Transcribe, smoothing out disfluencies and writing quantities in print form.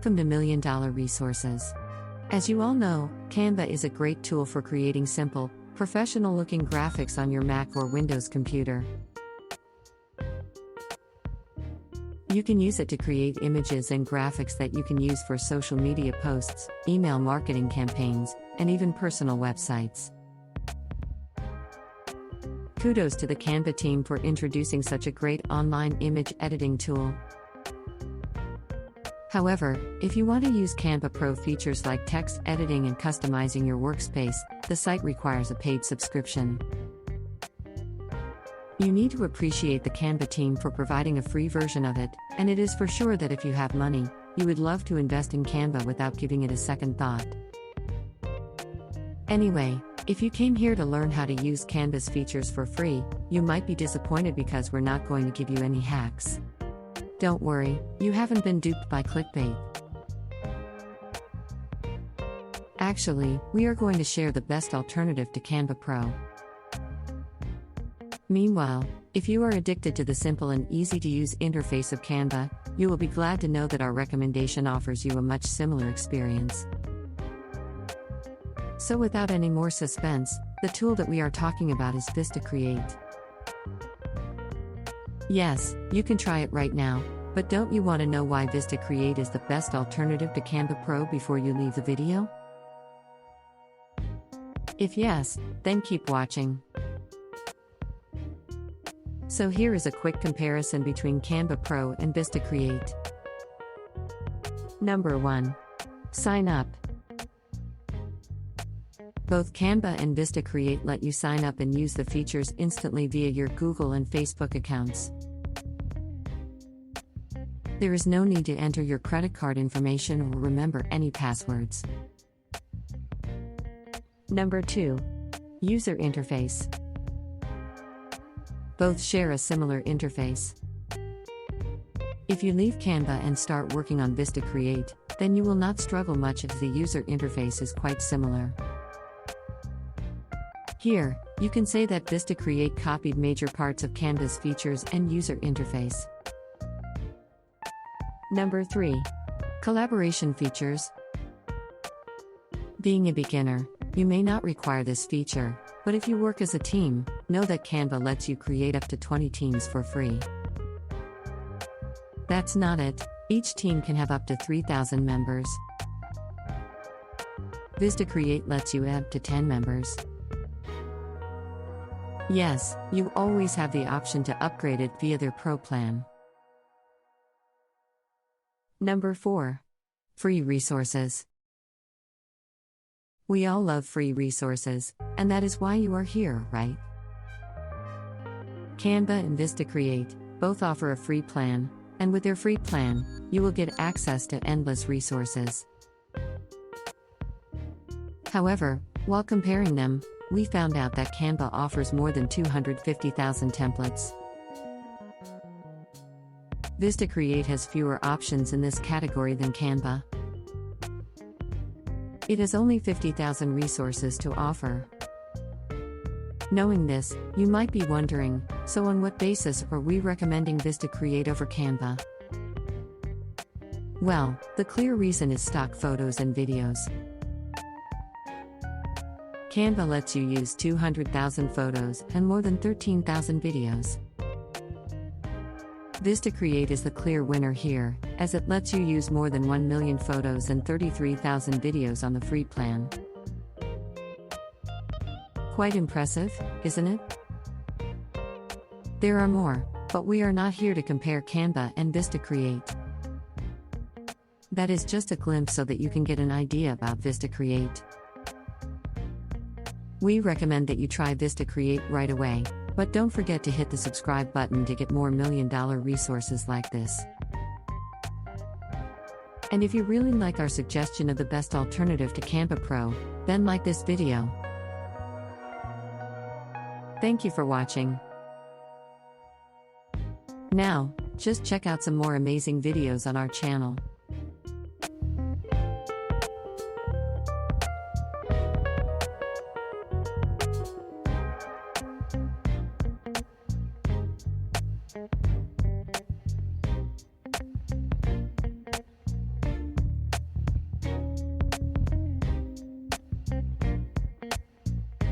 Welcome to Million Dollar Resources. As you all know, Canva is a great tool for creating simple, professional-looking graphics on your Mac or Windows computer. You can use it to create images and graphics that you can use for social media posts, email marketing campaigns, and even personal websites. Kudos to the Canva team for introducing such a great online image editing tool. However, if you want to use Canva Pro features like text editing and customizing your workspace, the site requires a paid subscription. You need to appreciate the Canva team for providing a free version of it, and it is for sure that if you have money, you would love to invest in Canva without giving it a second thought. Anyway, if you came here to learn how to use Canva's features for free, you might be disappointed because we're not going to give you any hacks. Don't worry, you haven't been duped by clickbait. Actually, we are going to share the best alternative to Canva Pro. Meanwhile, if you are addicted to the simple and easy-to-use interface of Canva, you will be glad to know that our recommendation offers you a much similar experience. So without any more suspense, the tool that we are talking about is Vista Create. Yes, you can try it right now, but don't you want to know why Vista Create is the best alternative to Canva Pro before you leave the video? If yes, then keep watching. So here is a quick comparison between Canva Pro and Vista Create. Number 1. Sign up. Both Canva and Vista Create let you sign up and use the features instantly via your Google and Facebook accounts. There is no need to enter your credit card information or remember any passwords. Number 2. User interface. Both share a similar interface. If you leave Canva and start working on Vista Create, then you will not struggle much as the user interface is quite similar. Here, you can say that Vista Create copied major parts of Canva's features and user interface. Number 3. Collaboration features. Being a beginner, you may not require this feature, but if you work as a team, know that Canva lets you create up to 20 teams for free. That's not it, each team can have up to 3,000 members. Vista Create lets you add up to 10 members. Yes, you always have the option to upgrade it via their Pro plan. Number 4. Free resources. We all love free resources, and that is why you are here, right? Canva and Vista Create both offer a free plan, and with their free plan, you will get access to endless resources. However, while comparing them, we found out that Canva offers more than 250,000 templates. Vista Create has fewer options in this category than Canva. It has only 50,000 resources to offer. Knowing this, you might be wondering, so on what basis are we recommending Vista Create over Canva? Well, the clear reason is stock photos and videos. Canva lets you use 200,000 photos and more than 13,000 videos. Vista Create is the clear winner here, as it lets you use more than 1 million photos and 33,000 videos on the free plan. Quite impressive, isn't it? There are more, but we are not here to compare Canva and Vista Create. That is just a glimpse so that you can get an idea about Vista Create. We recommend that you try Vista Create right away, but don't forget to hit the subscribe button to get more million-dollar resources like this. And if you really like our suggestion of the best alternative to Canva Pro, then like this video. Thank you for watching. Now, just check out some more amazing videos on our channel.